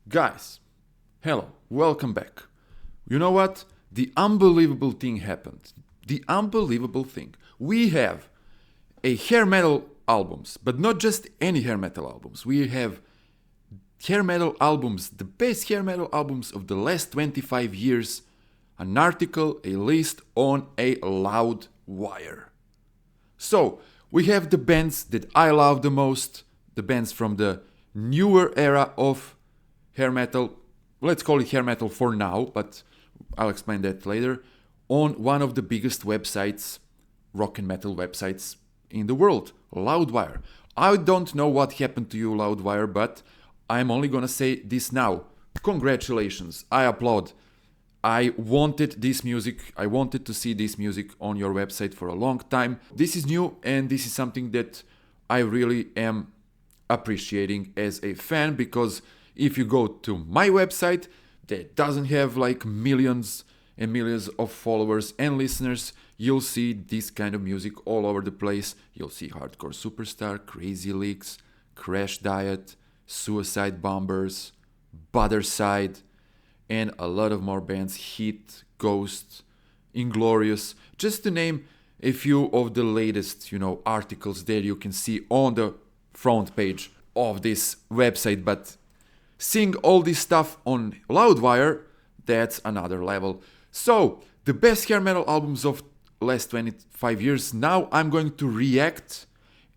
Guys, hello, welcome back. You know what? The unbelievable thing happened. The unbelievable thing. We have a hair metal albums, but not just any hair metal albums. We have hair metal albums, the best hair metal albums of the last 25 years. An article, a list on a Loudwire. So, we have the bands that I love the most, the bands from the newer era of hair metal, let's call it hair metal for now, but I'll explain that later, on one of the biggest websites, rock and metal websites in the world, Loudwire. I don't know what happened to you, Loudwire, but I'm only gonna say this now. Congratulations, I applaud. I wanted this music, I wanted to see this music on your website for a long time. This is new and this is something that I really am appreciating as a fan, because if you go to my website that doesn't have like millions and millions of followers and listeners, you'll see this kind of music all over the place. You'll see Hardcore Superstar, Crazy Leaks, Crash Diet, Suicide Bombers, Butherside, and a lot of more bands, Heat, Ghost, Inglorious, just to name a few of the latest, articles that you can see on the front page of this website. But seeing all this stuff on Loudwire, that's another level. So, the best hair metal albums of last 25 years. Now I'm going to react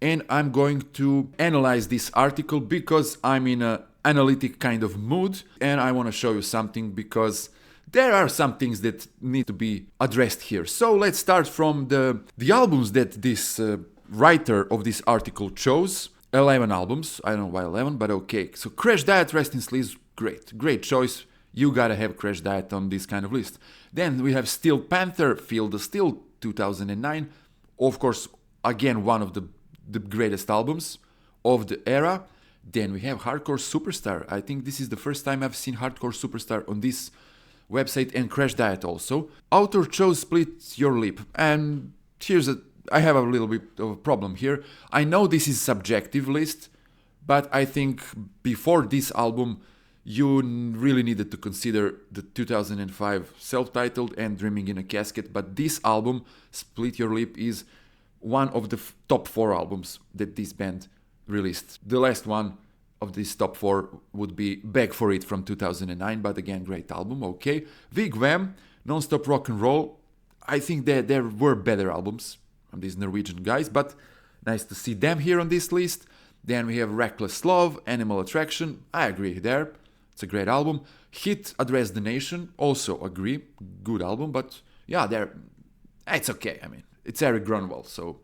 and I'm going to analyze this article because I'm in an analytic kind of mood and I want to show you something, because there are some things that need to be addressed here. So let's start from the albums that this writer of this article chose. 11 albums. I don't know why 11, but okay. So Crash Diet, Rest in Sleaze, great choice. You gotta have Crash Diet on this kind of list. Then we have Steel Panther, Feel the Steel, 2009. Of course, again, one of the greatest albums of the era. Then we have Hardcore Superstar. I think this is the first time I've seen Hardcore Superstar on this website, and Crash Diet also. Author chose Split Your Lip, and I have a little bit of a problem here. I know this is subjective list, but I think before this album, you really needed to consider the 2005 self-titled and Dreaming in a Casket. But this album, Split Your Lip, is one of the top 4 albums that this band released. The last one of this top 4 would be Beg for It from 2009, but again, great album, okay. Wigwam, Non-Stop Rock and Roll. I think that there were better albums from these Norwegian guys, but nice to see them here on this list. Then we have Reckless Love, Animal Attraction. I agree there. It's a great album. Hit, Address the Nation. Also agree. Good album, but yeah, it's okay. I mean, it's Eric Grunwald, so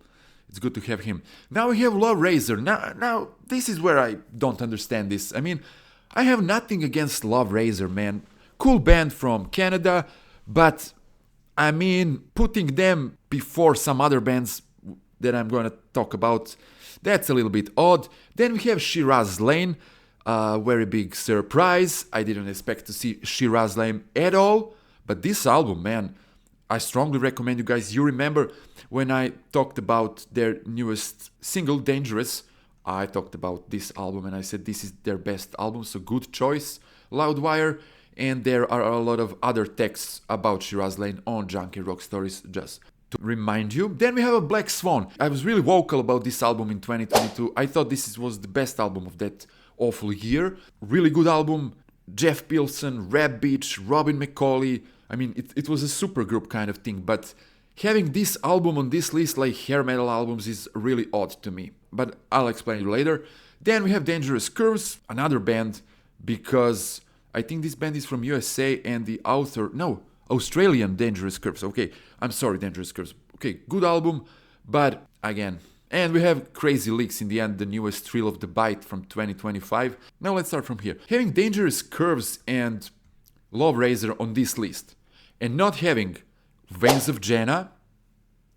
it's good to have him. Now we have Love Razor. Now this is where I don't understand this. I mean, I have nothing against Love Razor, man. Cool band from Canada, but I mean, putting them before some other bands that I'm going to talk about, that's a little bit odd. Then we have Shiraz Lane, very big surprise. I didn't expect to see Shiraz Lane at all, but this album, man, I strongly recommend you guys. You remember when I talked about their newest single, Dangerous, I talked about this album and I said this is their best album, so good choice, Loudwire. And there are a lot of other texts about Shiraz Lane on Junkyard Rock Stories, just to remind you. Then we have a Black Swan. I was really vocal about this album in 2022. I thought this was the best album of that awful year. Really good album. Jeff Pilson, Rab Beach, Robin McCauley. I mean, it was a super group kind of thing, but having this album on this list like hair metal albums is really odd to me. But I'll explain you later. Then we have Dangerous Curves, another band, because I think this band is from USA and the author, Australian Dangerous Curves. Okay, I'm sorry, Dangerous Curves. Okay, good album, but again. And we have Crazy Leaks in the end, the newest Thrill of the Bite from 2025. Now let's start from here. Having Dangerous Curves and Love Razor on this list, and not having Veins of Jenna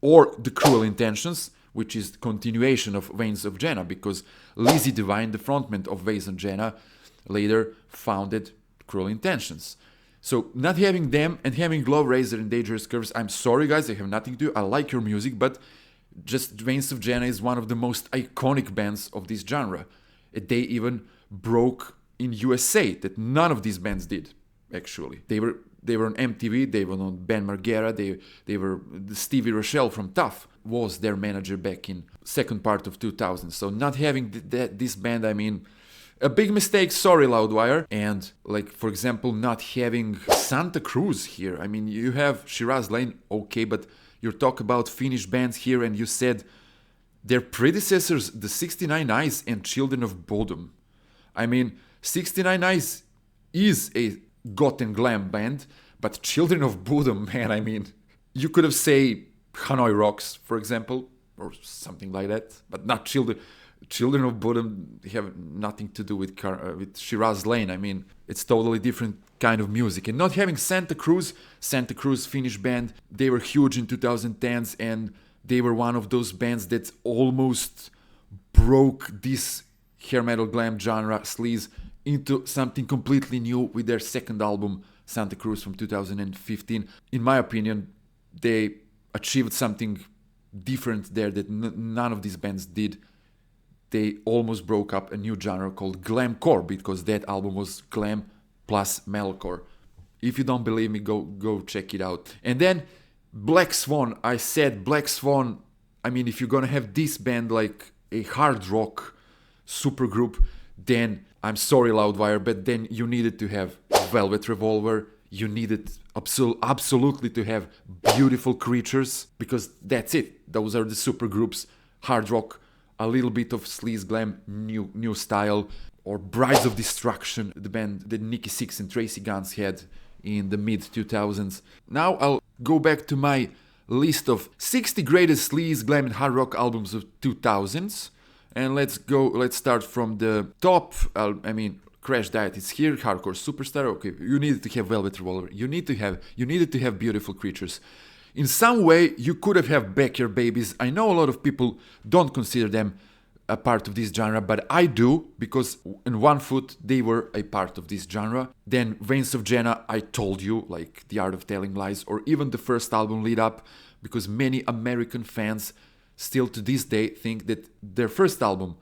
or The Cruel Intentions, which is the continuation of Veins of Jenna, because Lizzie Devine, the frontman of Veins of Jenna, later founded Cruel Intentions. So not having them and having Love Razor and Dangerous Curves, I'm sorry guys, I have nothing to do. I like your music, but just Veins of Jenna is one of the most iconic bands of this genre. They even broke in USA that none of these bands did. Actually, they were on MTV. They were on Ben Margera. They were Stevie Rochelle from Tough was their manager back in second part of 2000. So not having this band, I mean, a big mistake. Sorry, Loudwire. And like, for example, not having Santa Cruz here. I mean, you have Shiraz Lane, okay, but you talk about Finnish bands here, and you said their predecessors, the 69 Eyes and Children of Bodom. I mean, 69 Eyes is a goth and glam band, but Children of Bodom, man, I mean, you could have say Hanoi Rocks, for example, or something like that, but not Children of Bodom have nothing to do with Shiraz Lane. I mean, it's totally different kind of music. And not having Santa Cruz Finnish band, they were huge in 2010s, and they were one of those bands that almost broke this hair metal glam genre, Sleaze, into something completely new with their second album, Santa Cruz, from 2015. In my opinion, they achieved something different there that none of these bands did. They almost broke up a new genre called glamcore, because that album was glam plus metalcore. If you don't believe me, go check it out. And then Black Swan. I said Black Swan, I mean, if you're gonna have this band like a hard rock supergroup, then I'm sorry, Loudwire, but then you needed to have Velvet Revolver. You needed absolutely to have Beautiful Creatures, because that's it. Those are the supergroups. Hard rock, a little bit of sleaze glam, new style, or Brides of Destruction, the band that Nikki Sixx and Tracy Guns had in the mid 2000s. Now I'll go back to my list of 60 greatest sleaze glam and hard rock albums of 2000s. And let's start from the top. I mean, Crash Diet is here, Hardcore Superstar. Okay, you needed to have Velvet Revolver. You needed to have Beautiful Creatures. In some way, you could have Backyard Babies. I know a lot of people don't consider them a part of this genre, but I do, because in one foot they were a part of this genre. Then Veins of Jenna, I told you, like The Art of Telling Lies, or even the first album, Lead Up, because many American fans still to this day think that their first album,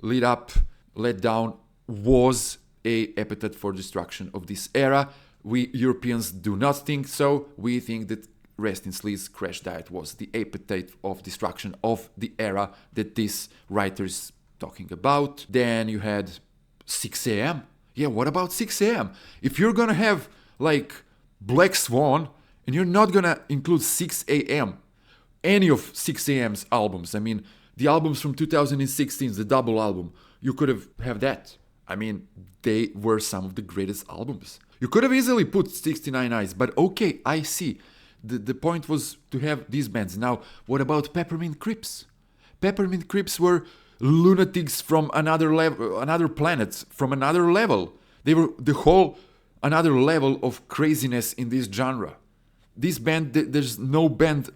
Lead Up, Let Down, was a epitaph for destruction of this era. We Europeans do not think so. We think that Rest in Sleaze, Crash Diet was the epitaph of destruction of the era that this writer is talking about. Then you had 6 AM. Yeah, what about 6 AM? If you're gonna have like Black Swan and you're not gonna include 6 AM, any of 6 AM's albums, I mean, the albums from 2016, the double album, you could have that. I mean, they were some of the greatest albums. You could have easily put 69 Eyes, but okay, I see. The point was to have these bands. Now, what about Peppermint Crips? Peppermint Crips were lunatics from another level, another planet, from another level. They were the whole another level of craziness in this genre. This band, there's no band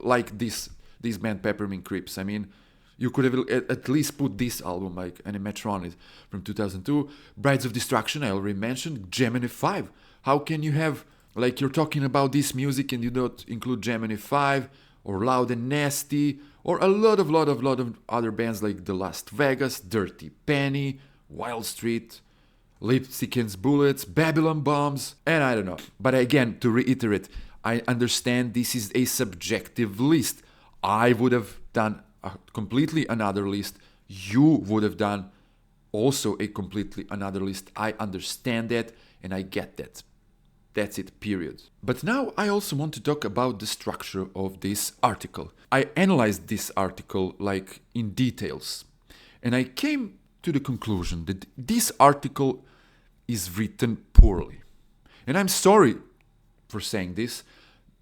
like this band Peppermint Crips. I mean, you could have at least put this album, like Animatron from 2002. Brides of Destruction, I already mentioned. Gemini 5. How can you have, like, you're talking about this music and you don't include Gemini 5 or Loud and Nasty or a lot of other bands like The Las Vegas, Dirty Penny, Wild Street, Lipstick and Bullets, Babylon Bombs, and I don't know. But again, to reiterate, I understand this is a subjective list. I would have done a completely another list. You would have done also a completely another list. I understand that and I get that. That's it, period. But now I also want to talk about the structure of this article. I analyzed this article like in details, and I came to the conclusion that this article is written poorly. And I'm sorry for saying this,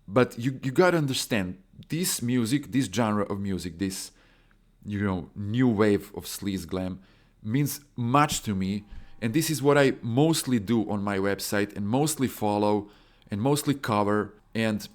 but you gotta understand, this music, this genre of music, this, new wave of sleaze glam means much to me. And this is what I mostly do on my website and mostly follow and mostly cover. And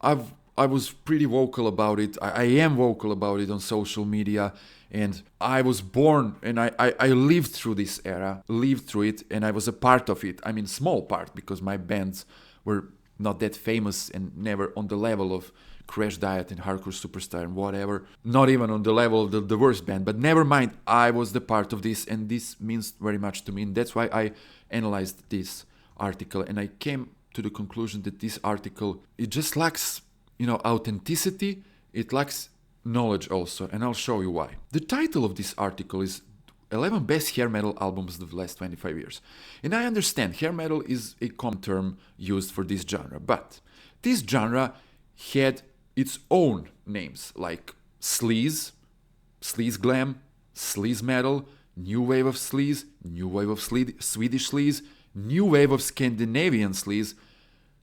I was pretty vocal about it. I am vocal about it on social media. And I was born and I lived through this era, lived through it, and I was a part of it. I mean, small part, because my bands were not that famous and never on the level of Crash Diet and Hardcore Superstar and whatever. Not even on the level of the worst band, but never mind, I was the part of this, and this means very much to me, and that's why I analyzed this article, and I came to the conclusion that this article, it just lacks, authenticity, it lacks knowledge also, and I'll show you why. The title of this article is 11 Best Hair Metal Albums of the Last 25 Years. And I understand hair metal is a common term used for this genre, but this genre had its own names like Sleaze, Sleaze Glam, Sleaze Metal, New Wave of Sleaze, New Wave of Swedish Sleaze, New Wave of Scandinavian Sleaze,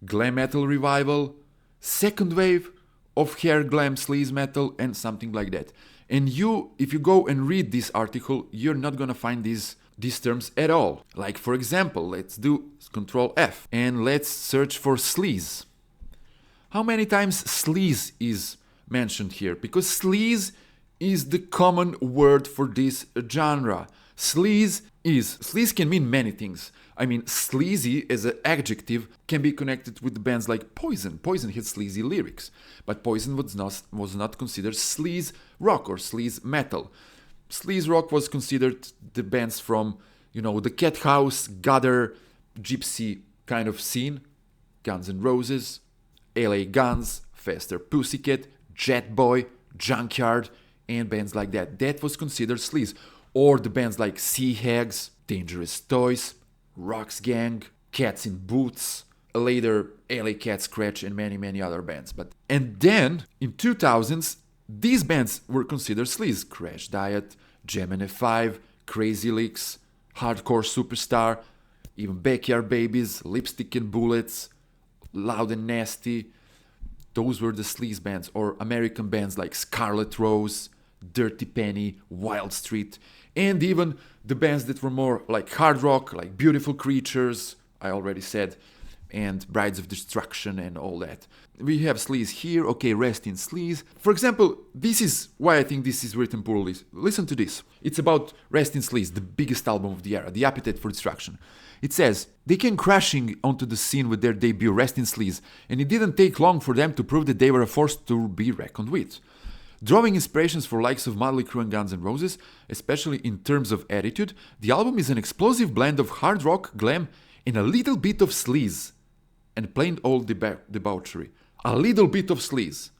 Glam Metal Revival, Second Wave of Hair Glam Sleaze Metal, and something like that. And if you go and read this article, you're not gonna find these terms at all. Like, for example, let's do Control F and let's search for Sleaze. How many times Sleaze is mentioned here? Because Sleaze is the common word for this genre. Sleaze can mean many things. I mean, sleazy as an adjective can be connected with bands like Poison. Poison had sleazy lyrics, but Poison was not considered sleaze rock or sleaze metal. Sleaze rock was considered the bands from, the Cat House, gutter, gypsy kind of scene. Guns N' Roses, LA Guns, Faster Pussycat, Jet Boy, Junkyard, and bands like that. That was considered sleaze. Or the bands like Sea Hags, Dangerous Toys, Rocks Gang, Cats in Boots, later LA Cat Scratch, and many, many other bands. And then, in 2000s, these bands were considered sleaze. Crash Diet, Jam NF5, Crazy Licks, Hardcore Superstar, even Backyard Babies, Lipstick and Bullets, Loud and Nasty. Those were the sleaze bands. Or American bands like Scarlet Rose, Dirty Penny, Wild Street, and even the bands that were more like hard rock, like Beautiful Creatures, I already said, and Brides of Destruction and all that. We have Sleaze here, okay, Rest in Sleaze. For example, this is why I think this is written poorly. Listen to this. It's about Rest in Sleaze, the biggest album of the era, The Appetite for Destruction. It says, they came crashing onto the scene with their debut, Rest in Sleaze, and it didn't take long for them to prove that they were a force to be reckoned with. Drawing inspirations for likes of Motley Crue and Guns N' Roses, especially in terms of attitude, the album is an explosive blend of hard rock, glam, and a little bit of sleaze. And plain old debauchery. A little bit of sleaze.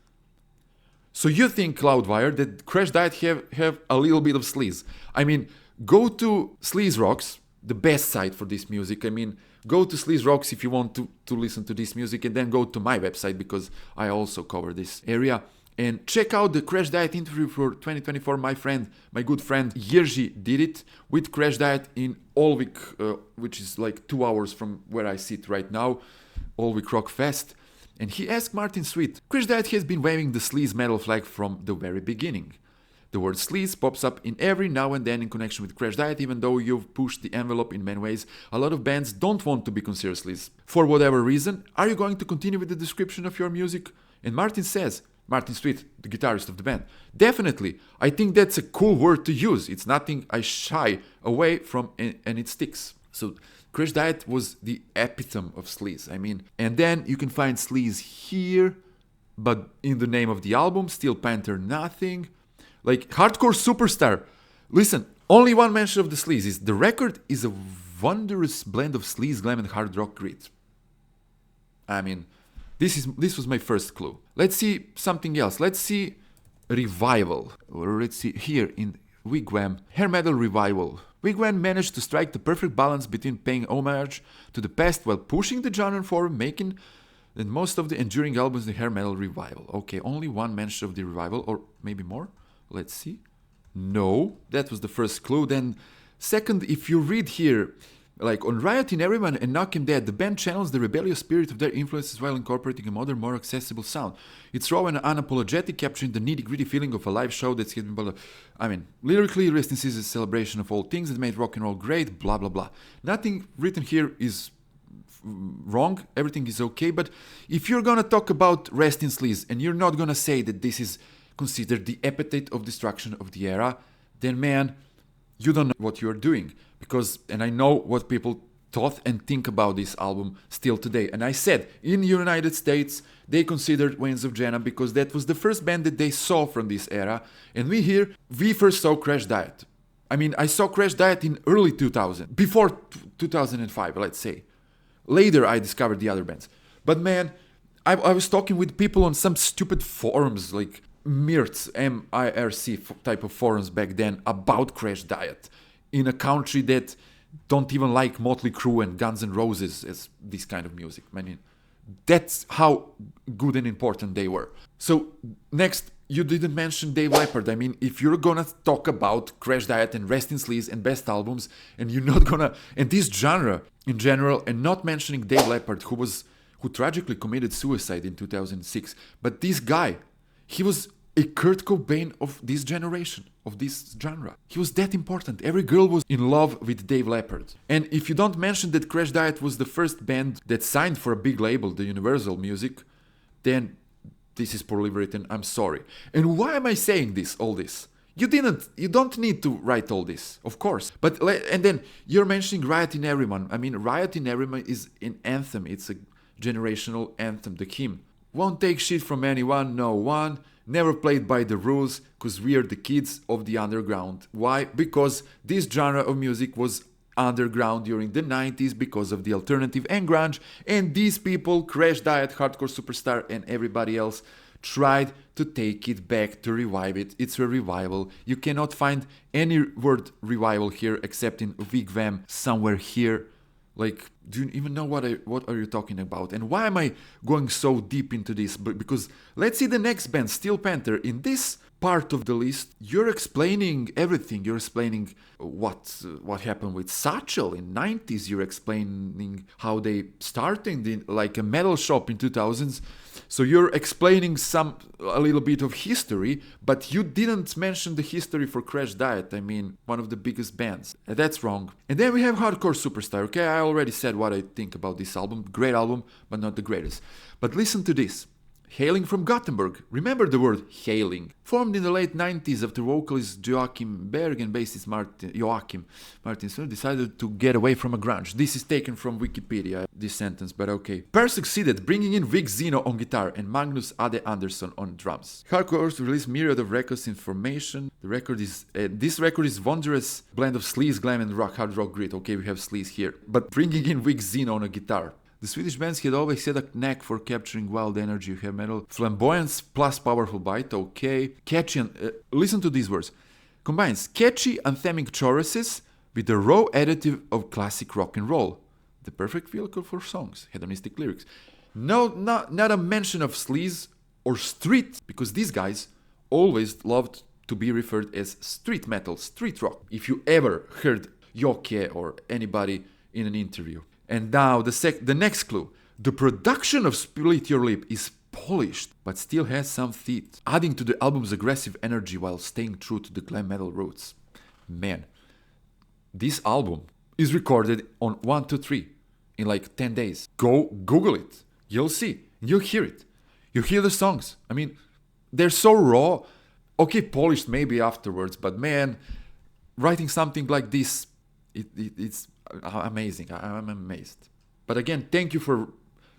So you think, Loudwire, that Crash Diet have a little bit of sleaze. I mean, go to Sleaze Rocks, the best site for this music. I mean, go to Sleaze Rocks if you want to listen to this music, and then go to my website because I also cover this area. And check out the Crash Diet interview for 2024. My good friend Jerzy did it with Crash Diet in Olvik, which is like 2 hours from where I sit right now, Olvik Rock Fest. And he asked Martin Sweet, Crash Diet has been waving the sleaze metal flag from the very beginning. The word sleaze pops up in every now and then in connection with Crash Diet, even though you've pushed the envelope in many ways. A lot of bands don't want to be considered sleaze. For whatever reason, are you going to continue with the description of your music? And Martin says, Martin Sweet, the guitarist of the band, definitely, I think that's a cool word to use. It's nothing I shy away from, and it sticks. So Crash Diet was the epitome of sleaze. I mean, and then you can find sleaze here, but in the name of the album, Steel Panther, nothing. Like Hardcore Superstar. Listen, only one mention of the sleaze is the record is a wondrous blend of sleaze, glam, and hard rock grit. I mean, this was my first clue. Let's see something else. Let's see Revival. Or let's see here in Wigwam, Hair Metal Revival. Wigwam managed to strike the perfect balance between paying homage to the past while pushing the genre forward, making the most of the enduring albums the Hair Metal Revival. Okay, only one mention of the revival, or maybe more. Let's see. No, that was the first clue. Then second, if you read here, like on Riot in Everyone and Knock 'Em Dead, the band channels the rebellious spirit of their influences while incorporating a modern, more accessible sound. It's raw and unapologetic, capturing the nitty-gritty feeling of a live show that's hidden by lyrically, Rest in Sleaze is a celebration of all things that made rock and roll great, blah, blah, blah. Nothing written here is wrong, everything is okay, but if you're gonna talk about Rest in Sleaze and you're not gonna say that this is considered the epithet of destruction of the era, then man, you don't know what you're doing. Because, and I know what people thought and think about this album still today. And I said, in the United States, they considered Wains of Jana because that was the first band that they saw from this era. And we first saw Crash Diet. I mean, I saw Crash Diet in early 2000, before 2005, let's say. Later, I discovered the other bands. But man, I was talking with people on some stupid forums, like MIRC, M-I-R-C type of forums back then, about Crash Diet, in a country that don't even like Motley Crue and Guns N' Roses as this kind of music. I mean, that's how good and important they were. So, next, you didn't mention Dave Leppard. I mean, if you're gonna talk about Crash Diet and Rest in Sleaze and best albums, and you're not gonna, and this genre in general, and not mentioning Dave Leppard, who tragically committed suicide in 2006, but this guy, he was a Kurt Cobain of this generation, of this genre. He was that important. Every girl was in love with Dave Leppard. And if you don't mention that Crash Diet was the first band that signed for a big label, the Universal Music, then this is poorly written, I'm sorry. And why am I saying all this? You don't need to write all this, of course. And then you're mentioning Riot in Everyone. I mean, Riot in Everyone is an anthem. It's a generational anthem, the hymn. Won't take shit from anyone, no one. Never played by the rules, because we are the kids of the underground. Why? Because this genre of music was underground during the 90s because of the alternative and grunge, and these people, Crash Diet, Hardcore Superstar, and everybody else, tried to take it back, to revive it. It's a revival. You cannot find any word revival here except in Wigwam somewhere here. Like, do you even know what are you talking about? And why am I going so deep into this? Because let's see the next band, Steel Panther. In this part of the list, you're explaining everything. You're explaining what happened with Satchel in 90s. You're explaining how they started in like a metal shop in 2000s. So you're explaining a little bit of history, but you didn't mention the history for Crash Diet. I mean, one of the biggest bands. That's wrong. And then we have Hardcore Superstar. Okay, I already said what I think about this album. Great album, but not the greatest. But listen to this. Hailing from Gothenburg. Remember the word hailing. Formed in the late 90s after vocalist Joachim Berg and bassist Joachim Martinsson decided to get away from a grunge. This is taken from Wikipedia, this sentence, but okay. Pair succeeded, bringing in Vic Zeno on guitar and Magnus Ade Andersson on drums. Hardcore released myriad of records in formation. This record is wondrous blend of sleaze, glam and hard rock grit. Okay, we have sleaze here. But bringing in Vic Zeno on a guitar. The Swedish bands had always had a knack for capturing wild energy of hair metal, flamboyance plus powerful bite, okay. Catchy and listen to these words. Combines catchy anthemic choruses with the raw additive of classic rock and roll. The perfect vehicle for songs, hedonistic lyrics. No, not a mention of sleaze or street, because these guys always loved to be referred as street metal, street rock. If you ever heard Jokke or anybody in an interview. And now the next clue. The production of Split Your Lip is polished, but still has some teeth, adding to the album's aggressive energy while staying true to the glam metal roots. Man, this album is recorded on 1-2-3 in like 10 days. Go Google it. You'll see. You'll hear it. You hear the songs. I mean, they're so raw. Okay, polished maybe afterwards, but man, writing something like this, it's amazing. I'm amazed. But again, thank you for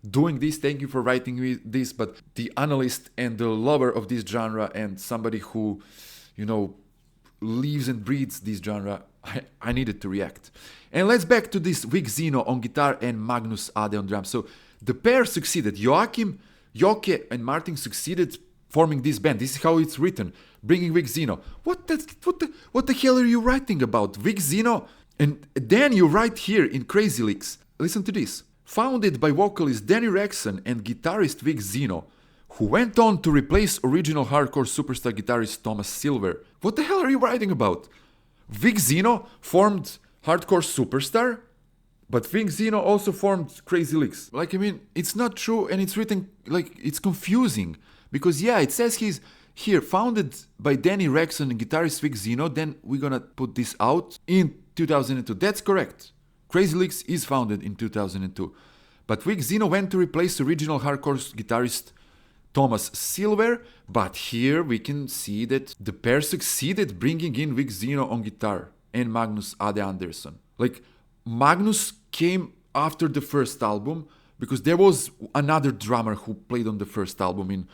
doing this. Thank you for writing this. But the analyst and the lover of this genre and somebody who, lives and breathes this genre, I needed to react. And let's back to this Vic Zeno on guitar and Magnus Ade on drums. So the pair succeeded. Joachim, Jokke and Martin succeeded forming this band. This is how it's written. Bringing Vic Zeno. What the hell are you writing about? Vic Zeno? And then you write here in Crazy Leaks, listen to this. Founded by vocalist Danny Rexon and guitarist Vic Zeno, who went on to replace original hardcore superstar guitarist Thomas Silver. What the hell are you writing about? Vic Zeno formed Hardcore Superstar, but Vic Zeno also formed Crazy Leaks. It's not true, and it's written, it's confusing. Because it says he's here, founded by Danny Rexon and guitarist Vic Zeno, then we're gonna put this out in 2002. That's correct. Crazy Leaks is founded in 2002. But Vic Zeno went to replace original hardcore guitarist Thomas Silver, but here we can see that the pair succeeded bringing in Vic Zeno on guitar and Magnus Ade Andersson. Magnus came after the first album, because there was another drummer who played on the first album in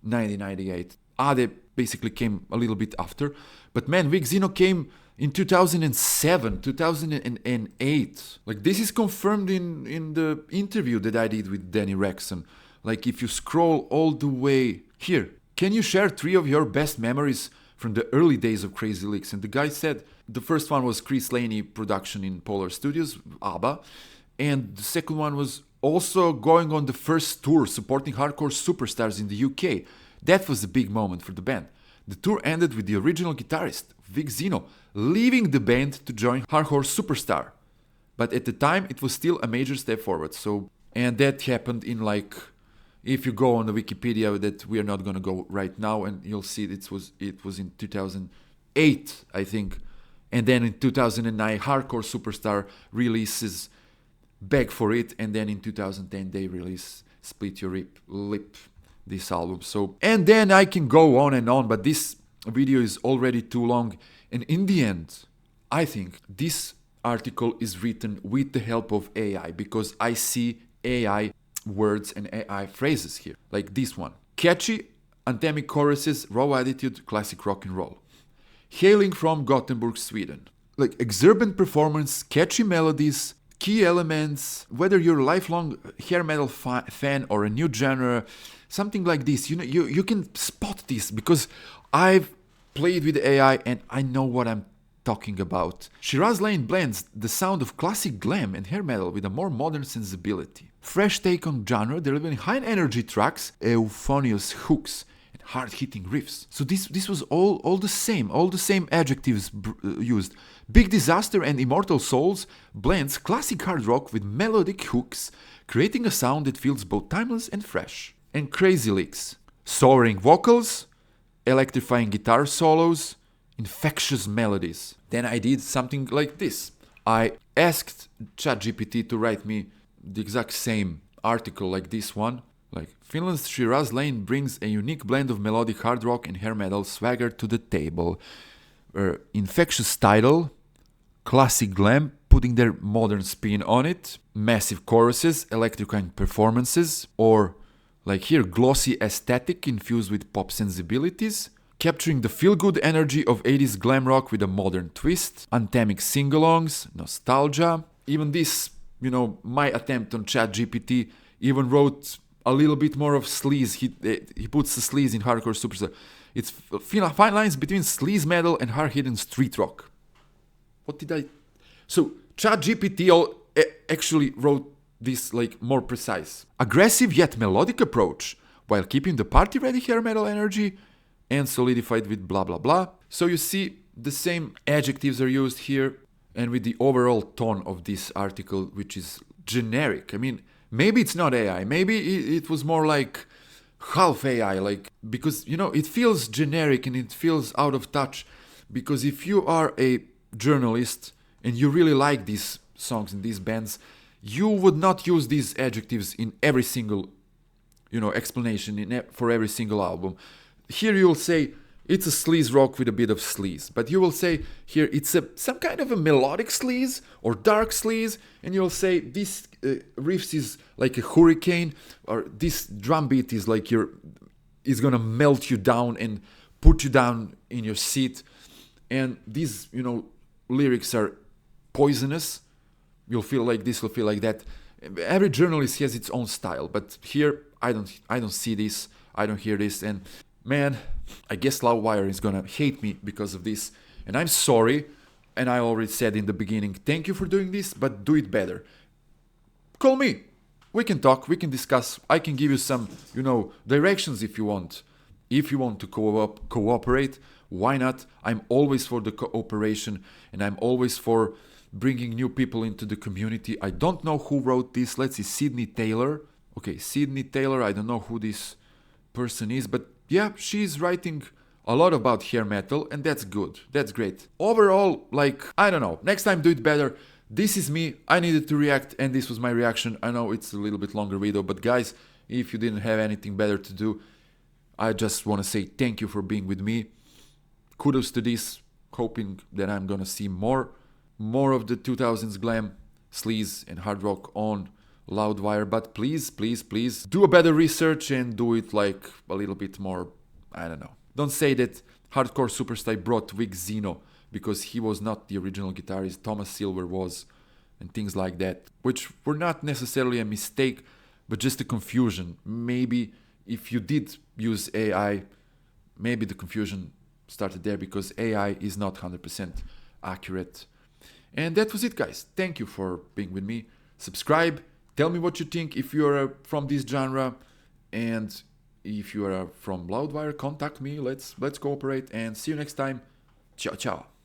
1998. Ade basically came a little bit after. But man, Vic Zeno came in 2007, 2008. Like, this is confirmed in the interview that I did with Danny Rexon. Like, if you scroll all the way here, can you share 3 of your best memories from the early days of Crazy Licks? And the guy said the first one was Chris Laney production in Polar Studios, ABBA. And the second one was also going on the first tour supporting hardcore superstars in the UK. That was a big moment for the band. The tour ended with the original guitarist, Vic Zeno, leaving the band to join Hardcore Superstar. But at the time, it was still a major step forward. And that happened in, like, if you go on the Wikipedia, that we are not going to go right now, and you'll see it was in 2008, I think. And then in 2009, Hardcore Superstar releases Beg for It, and then in 2010 they release Split Your Lip, this album. And then I can go on and on, but this video is already too long. And in the end, I think this article is written with the help of AI, because I see AI words and AI phrases here, like this one. Catchy, anthemic choruses, raw attitude, classic rock and roll. Hailing from Gothenburg, Sweden. Like, exuberant performance, catchy melodies, key elements, whether you're a lifelong hair metal fan or a new genre, something like this. You know, you can spot this, because I've played with AI and I know what I'm talking about. Shiraz Lane blends the sound of classic glam and hair metal with a more modern sensibility. Fresh take on genre, delivering high energy tracks, euphonious hooks, and hard-hitting riffs. So this was all the same adjectives used. Big Disaster and Immortal Souls blends classic hard rock with melodic hooks, creating a sound that feels both timeless and fresh. And Crazy Licks. Soaring vocals, electrifying guitar solos, infectious melodies. Then I did something like this. I asked ChatGPT to write me the exact same article like this one. Like, Finland's Shiraz Lane brings a unique blend of melodic hard rock and hair metal swagger to the table. Infectious title, classic glam, putting their modern spin on it, massive choruses, electrifying performances, or like here, glossy aesthetic infused with pop sensibilities, capturing the feel-good energy of 80s glam rock with a modern twist, anthemic sing-alongs, nostalgia. Even this, my attempt on ChatGPT even wrote a little bit more of sleaze. He puts the sleaze in Hardcore Superstar. It's fine lines between sleaze metal and hard-hitting street rock. So ChatGPT actually wrote this like more precise. Aggressive yet melodic approach, while keeping the party-ready hair metal energy and solidified with blah blah blah. So you see the same adjectives are used here, and with the overall tone of this article, which is generic. I mean, maybe it's not AI, maybe it was more like half AI, like, because it feels generic and it feels out of touch. Because if you are a journalist and you really like these songs and these bands, you would not use these adjectives in every single explanation for every single album. Here you will say it's a sleaze rock with a bit of sleaze, but you will say here it's some kind of a melodic sleaze or dark sleaze, and you'll say this riffs is like a hurricane, or this drum beat is like is gonna melt you down and put you down in your seat, and these lyrics are poisonous. You'll feel like this, will feel like that. Every journalist has its own style, but here I don't see this, I don't hear this, and man, I guess Loudwire is gonna hate me because of this, and I'm sorry. And I already said in the beginning, thank you for doing this, but do it better. Call me. We can talk, we can discuss. I can give you some, directions if you want. If you want to cooperate, why not? I'm always for the cooperation, and I'm always for bringing new people into the community. I don't know who wrote this. Let's see, Sydney Taylor. Okay, Sydney Taylor. I don't know who this person is, but yeah, she's writing a lot about hair metal, and that's good. That's great. Overall, I don't know. Next time, do it better. This is me. I needed to react, and this was my reaction. I know it's a little bit longer video, but guys, if you didn't have anything better to do, I just want to say thank you for being with me. Kudos to this. Hoping that I'm gonna see more of the 2000s glam sleaze and hard rock on Loudwire, but please, please, please do a better research and do it like a little bit more, I don't know. Don't say that Hardcore Superstar brought Vic Zeno because he was not the original guitarist, Thomas Silver was, and things like that, which were not necessarily a mistake, but just a confusion. Maybe if you did use AI, maybe the confusion started there because AI is not 100% accurate. And that was it, guys. Thank you for being with me. Subscribe. Tell me what you think if you're from this genre, and if you are from Loudwire, contact me. Let's cooperate, and see you next time. Ciao, ciao.